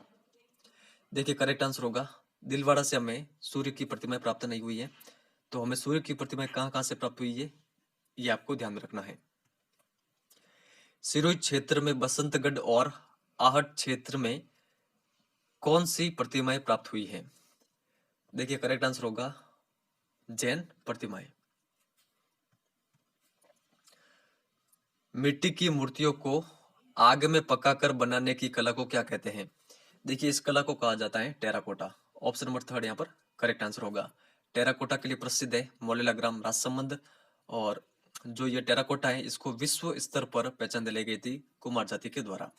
देखिए करेक्ट आंसर होगा, दिलवाड़ा से हमें सूर्य की प्रतिमाएं प्राप्त नहीं हुई है। तो हमें सूर्य की प्रतिमाएं कहाँ कहाँ से प्राप्त हुई है ये आपको ध्यान में रखना है। सिरोही क्षेत्र में बसंतगढ़ और आहट क्षेत्र में कौन सी प्रतिमाएं प्राप्त हुई है? देखिए करेक्ट आंसर होगा जैन प्रतिमाएं। मिट्टी की मूर्तियों को आग में पकाकर बनाने की कला को क्या कहते हैं? देखिए इस कला को कहा जाता है टेराकोटा। ऑप्शन नंबर थर्ड यहाँ पर करेक्ट आंसर होगा। टेराकोटा के लिए प्रसिद्ध है मोलेला ग्राम राजसमंद, और जो ये टेराकोटा है इसको विश्व स्तर पर पहचान दिलाई गई थी कुमार जाति के द्वारा।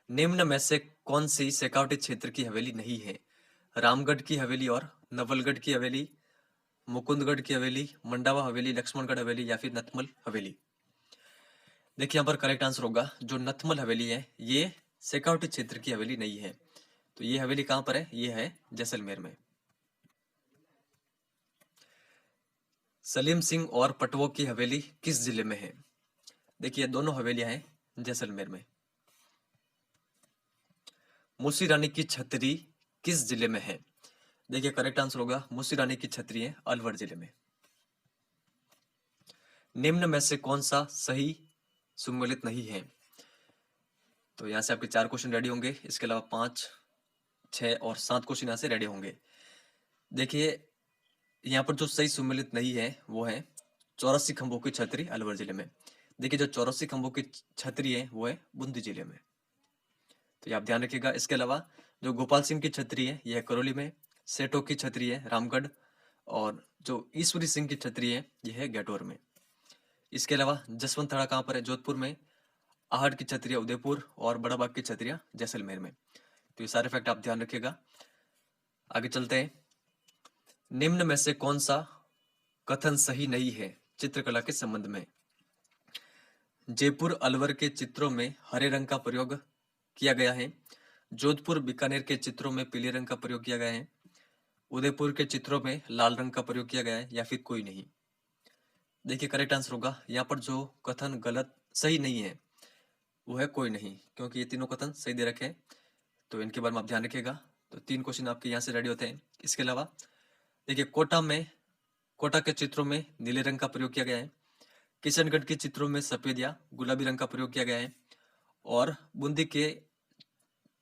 निम्न में से कौन सी शेखावटी क्षेत्र की हवेली नहीं है? रामगढ़ की हवेली और नवलगढ़ की हवेली, मुकुंदगढ़ की हवेली, मंडावा हवेली, लक्ष्मणगढ़ हवेली या फिर नथमल हवेली। देखिए यहाँ पर करेक्ट आंसर होगा जो नथमल हवेली है ये शेखावटी क्षेत्र की हवेली नहीं है। तो ये हवेली कहां पर है? ये है जैसलमेर में। सलीम सिंह और पटवो की हवेली किस जिले में है? देखिए दोनों हवेलियां हैं जैसलमेर में। मूसी रानी की छतरी किस जिले में है? देखिए करेक्ट आंसर होगा मूसी रानी की छतरी है अलवर जिले में। निम्न में से कौन सा सही सुमेलित नहीं है? तो यहाँ से आपके 4 क्वेश्चन रेडी होंगे, इसके अलावा 5, 6 और 7 क्वेश्चन यहाँ से रेडी होंगे। देखिए यहाँ पर जो सही सुमेलित नहीं है वो है 84 खंभों की छतरी अलवर जिले में। देखिए जो 84 खंभों की छतरी है वो है बूंदी जिले में, तो ये आप ध्यान रखिएगा। इसके अलावा जो गोपाल सिंह की छतरी है यह करौली में, सेठों की छतरी है रामगढ़ और जो ईश्वरी सिंह की छतरी है यह है गैटोर में। इसके अलावा जसवंत थाड़ा कहाँ पर है? जोधपुर में, आहट की छतरिया उदयपुर और बड़ा बाग की छतरिया जैसलमेर में। तो ये सारे फैक्ट आप ध्यान रखिएगा। आगे चलते हैं। निम्न में से कौन सा कथन सही नहीं है चित्रकला के संबंध में? जयपुर अलवर के चित्रों में हरे रंग का प्रयोग किया गया है, जोधपुर बीकानेर के चित्रों में पीले रंग का प्रयोग किया गया है, उदयपुर के चित्रों में लाल रंग का प्रयोग किया गया है या फिर कोई नहीं। देखिए करेक्ट आंसर होगा यहाँ पर जो कथन गलत सही नहीं है वो है कोई नहीं, क्योंकि ये तीनों कथन सही दे रखे हैं, तो इनके बारे में आप ध्यान रखिएगा। तो 3 क्वेश्चन आपके यहाँ से रेडी होते हैं। इसके अलावा देखिए कोटा के चित्रों में नीले रंग का प्रयोग किया गया है, किशनगढ़ के चित्रों में सफेद या गुलाबी रंग का प्रयोग किया गया है और बूंदी के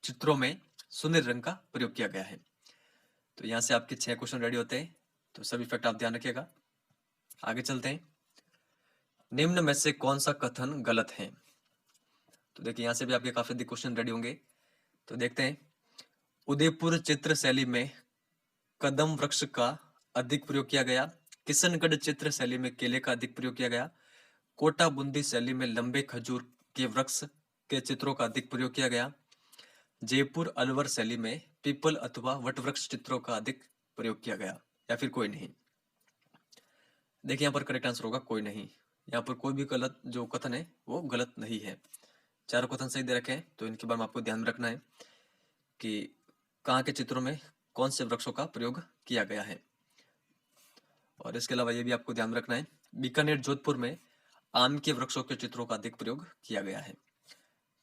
चित्रों में सुनहरे रंग का प्रयोग किया गया है। तो यहाँ से आपके 6 क्वेश्चन रेडी होते हैं, तो सभी फैक्ट आप ध्यान रखिएगा। आगे चलते हैं। निम्न में से कौन सा कथन गलत है? तो देखिए यहाँ से भी आपके काफी अधिक क्वेश्चन रेडी होंगे, तो देखते हैं। उदयपुर चित्र शैली में कदम वृक्ष का अधिक प्रयोग किया गया, किशनगढ़ चित्र शैली में केले का अधिक प्रयोग किया गया, कोटा बूंदी शैली में लंबे खजूर के वृक्ष के चित्रों का अधिक प्रयोग किया गया, जयपुर अलवर शैली में पीपल अथवा वट वृक्ष चित्रों का अधिक प्रयोग किया गया या फिर कोई नहीं। देखिए यहाँ पर करेक्ट आंसर होगा कोई नहीं। यहाँ पर कोई भी गलत जो कथन है वो गलत नहीं है, चारों कथन सही दे रखे हैं, तो इनके बारे में आपको ध्यान रखना है कि कहाँ के चित्रों में कौन से वृक्षों का प्रयोग किया गया है। और इसके अलावा ये भी आपको ध्यान रखना है बीकानेर जोधपुर में आम के वृक्षों के चित्रों का अधिक प्रयोग किया गया है।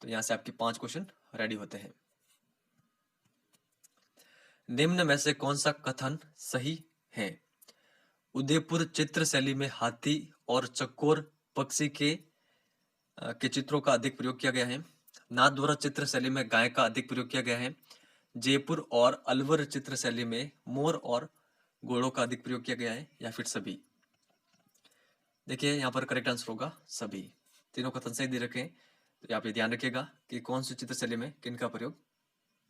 तो यहाँ से आपके 5 क्वेश्चन रेडी होते हैं। निम्न में से कौन सा कथन सही है? उदयपुर चित्र शैली में हाथी और चकोर पक्षी के चित्रों का अधिक प्रयोग किया गया है, नाथद्वारा चित्र शैली में गाय का अधिक प्रयोग किया गया है, जयपुर और अलवर चित्र शैली में मोर और घोड़ों का अधिक प्रयोग किया गया है या फिर सभी। देखिए यहाँ पर करेक्ट आंसर होगा सभी, तीनों कथन सही दे रखे हैं, तो आप ये ध्यान रखिएगा कि कौन सी चित्र शैली में किन का प्रयोग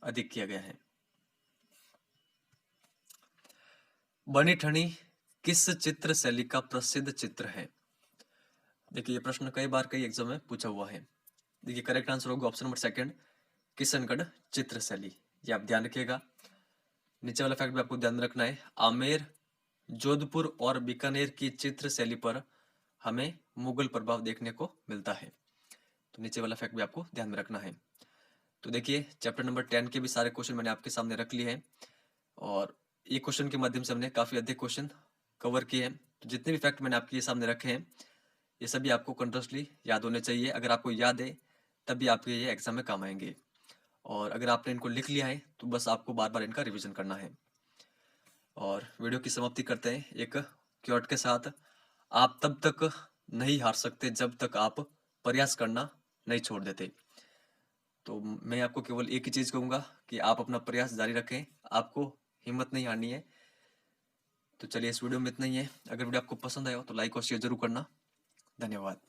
अधिक किया गया है। बनी ठनी किस चित्र शैली का प्रसिद्ध चित्र है? देखिए ये प्रश्न कई बार कई एग्जाम में पूछा हुआ है। देखिए करेक्ट आंसर होगा ऑप्शन नंबर 2 किशनगढ़ चित्र शैली, ये आप ध्यान रखिएगा। नीचे वाला फैक्ट भी आपको ध्यान रखना है, आमेर, जोधपुर और बीकानेर की चित्र शैली पर हमें मुगल प्रभाव देखने को मिलता है। तो नीचे वाला फैक्ट भी आपको ध्यान में रखना है। तो देखिए चैप्टर नंबर 10 के भी सारे क्वेश्चन मैंने आपके सामने रख लिए हैं और ये क्वेश्चन के माध्यम से हमने काफी अधिक क्वेश्चन कवर किए हैं। तो जितने भी फैक्ट मैंने आपके सामने रखे हैं ये सभी आपको कंटिन्यूसली याद होने चाहिए। अगर आपको याद है तभी आपके ये एग्जाम में काम आएंगे, और अगर आपने इनको लिख लिया है तो बस आपको बार बार इनका रिवीजन करना है। और वीडियो की समाप्ति करते हैं एक क्योट के साथ। आप तब तक नहीं हार सकते जब तक आप प्रयास करना नहीं छोड़ देते। तो मैं आपको केवल एक ही चीज कहूंगा कि आप अपना प्रयास जारी रखें, आपको हिम्मत नहीं हारनी है। तो चलिए इस वीडियो में इतना ही है। अगर वीडियो आपको पसंद आया हो तो लाइक और शेयर जरूर करना। धन्यवाद।